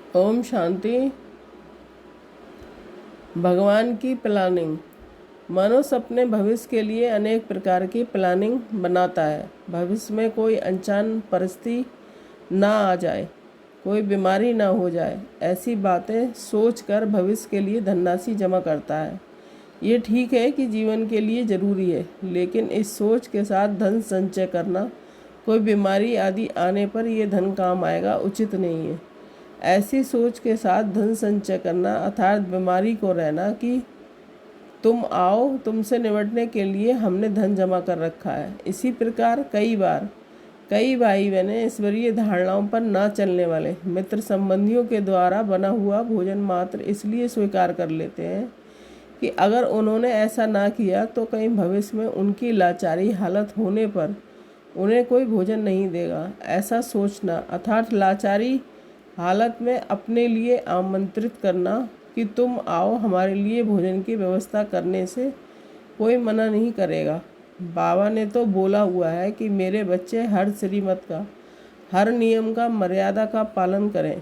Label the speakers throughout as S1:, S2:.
S1: ओम शांति। भगवान की प्लानिंग। मनुष्य अपने भविष्य के लिए अनेक प्रकार की प्लानिंग बनाता है। भविष्य में कोई अनचान परिस्थिति ना आ जाए, कोई बीमारी ना हो जाए, ऐसी बातें सोचकर भविष्य के लिए धनराशि जमा करता है। ये ठीक है कि जीवन के लिए ज़रूरी है, लेकिन इस सोच के साथ धन संचय करना, कोई बीमारी आदि आने पर यह धन काम आएगा, उचित नहीं है। ऐसी सोच के साथ धन संचय करना अर्थात बीमारी को रहना कि तुम आओ, तुमसे निपटने के लिए हमने धन जमा कर रखा है। इसी प्रकार कई भाई बहनें ईश्वरीय धारणाओं पर ना चलने वाले मित्र संबंधियों के द्वारा बना हुआ भोजन मात्र इसलिए स्वीकार कर लेते हैं कि अगर उन्होंने ऐसा ना किया तो कहीं भविष्य में उनकी लाचारी हालत होने पर उन्हें कोई भोजन नहीं देगा। ऐसा सोचना अर्थात लाचारी हालत में अपने लिए आमंत्रित करना कि तुम आओ, हमारे लिए भोजन की व्यवस्था करने से कोई मना नहीं करेगा। बाबा ने तो बोला हुआ है कि मेरे बच्चे हर श्रीमत का, हर नियम का, मर्यादा का पालन करें।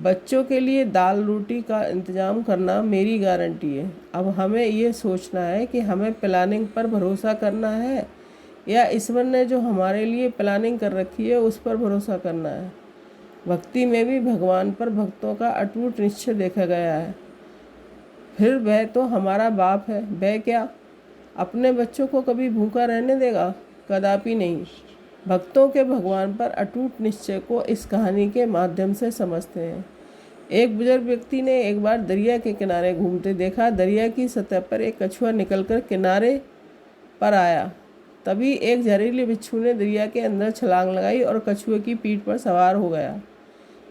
S1: बच्चों के लिए दाल रोटी का इंतज़ाम करना मेरी गारंटी है। अब हमें ये सोचना है कि हमें प्लानिंग पर भरोसा करना है या ईश्वर ने जो हमारे लिए प्लानिंग कर रखी है उस पर भरोसा करना है। भक्ति में भी भगवान पर भक्तों का अटूट निश्चय देखा गया है। फिर वह तो हमारा बाप है, वह क्या अपने बच्चों को कभी भूखा रहने देगा? कदापि नहीं। भक्तों के भगवान पर अटूट निश्चय को इस कहानी के माध्यम से समझते हैं। एक बुजुर्ग व्यक्ति ने एक बार दरिया के किनारे घूमते देखा। दरिया की सतह पर एक कछुआ निकलकर किनारे पर आया। तभी एक जहरीले बिच्छू ने दरिया के अंदर छलांग लगाई और कछुए की पीठ पर सवार हो गया।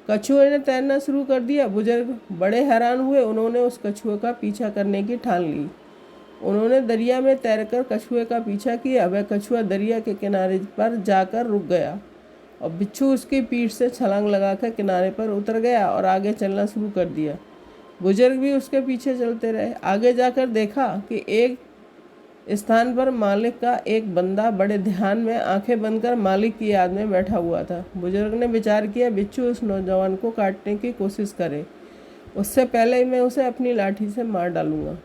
S1: कछुए ने तैरना शुरू कर दिया। बुजुर्ग बड़े हैरान हुए। उन्होंने उस कछुए का पीछा करने की ठान ली। उन्होंने दरिया में तैरकर कछुए का पीछा किया। वह कछुआ दरिया के किनारे पर जाकर रुक गया और बिच्छू उसकी पीठ से छलांग लगाकर किनारे पर उतर गया और आगे चलना शुरू कर दिया। बुजुर्ग भी उसके पीछे चलते रहे। आगे जाकर देखा कि एक स्थान पर मालिक का एक बंदा बड़े ध्यान में आंखें बंद कर मालिक की याद में बैठा हुआ था। बुजुर्ग ने विचार किया, बिच्छू उस नौजवान को काटने की कोशिश करे, उससे पहले मैं उसे अपनी लाठी से मार डालूंगा।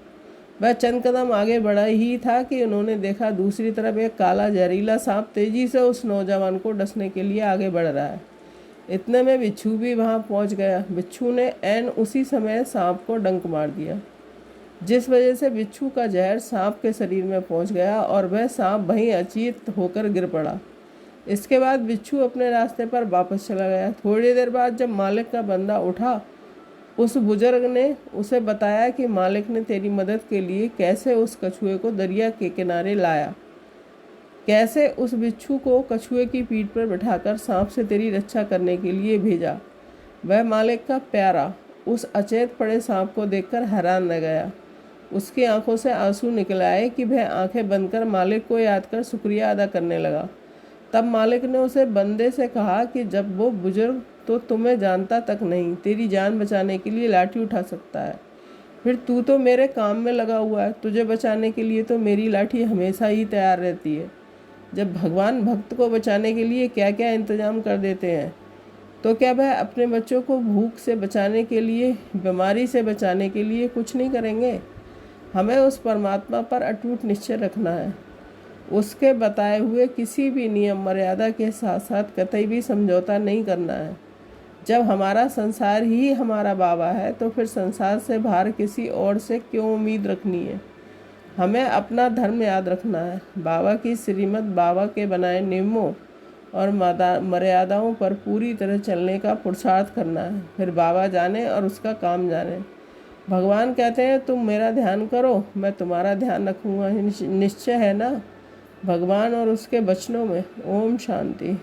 S1: वह चंद कदम आगे बढ़ा ही था कि उन्होंने देखा दूसरी तरफ एक काला जहरीला सांप तेजी से उस नौजवान को डसने के लिए आगे बढ़ रहा है। इतने में बिच्छू भी वहां पहुंच गया। बिच्छू ने ऐन उसी समय सांप को डंक मार दिया, जिस वजह से बिच्छू का जहर सांप के शरीर में पहुंच गया और वह सांप वहीं अचेत होकर गिर पड़ा। इसके बाद बिच्छू अपने रास्ते पर वापस चला गया। थोड़ी देर बाद जब मालिक का बंदा उठा, उस बुजुर्ग ने उसे बताया कि मालिक ने तेरी मदद के लिए कैसे उस कछुए को दरिया के किनारे लाया, कैसे उस बिच्छू को कछुए की पीठ पर बिठाकर सांप से तेरी रक्षा करने के लिए भेजा। वह मालिक का प्यारा उस अचेत पड़े सांप को देखकर हैरान रह गया। उसकी आंखों से आंसू निकल आए कि वह आंखें बंद कर मालिक को याद कर शुक्रिया अदा करने लगा। तब मालिक ने उसे बंदे से कहा कि जब वो बुजुर्ग तो तुम्हें जानता तक नहीं, तेरी जान बचाने के लिए लाठी उठा सकता है, फिर तू तो मेरे काम में लगा हुआ है। तुझे बचाने के लिए तो मेरी लाठी हमेशा ही तैयार रहती है। जब भगवान भक्त को बचाने के लिए क्या क्या इंतजाम कर देते हैं, तो क्या वह अपने बच्चों को भूख से बचाने के लिए, बीमारी से बचाने के लिए कुछ नहीं करेंगे? हमें उस परमात्मा पर अटूट निश्चय रखना है। उसके बताए हुए किसी भी नियम मर्यादा के साथ साथ कतई भी समझौता नहीं करना है। जब हमारा संसार ही हमारा बाबा है तो फिर संसार से बाहर किसी और से क्यों उम्मीद रखनी है? हमें अपना धर्म याद रखना है। बाबा की श्रीमत, बाबा के बनाए नियमों और मर्यादाओं पर पूरी तरह चलने का पुरुषार्थ करना है। फिर बाबा जाने और उसका काम जाने। भगवान कहते हैं, तुम मेरा ध्यान करो, मैं तुम्हारा ध्यान रखूँगा। निश्चय है ना भगवान और उसके वचनों में। ओम शांति।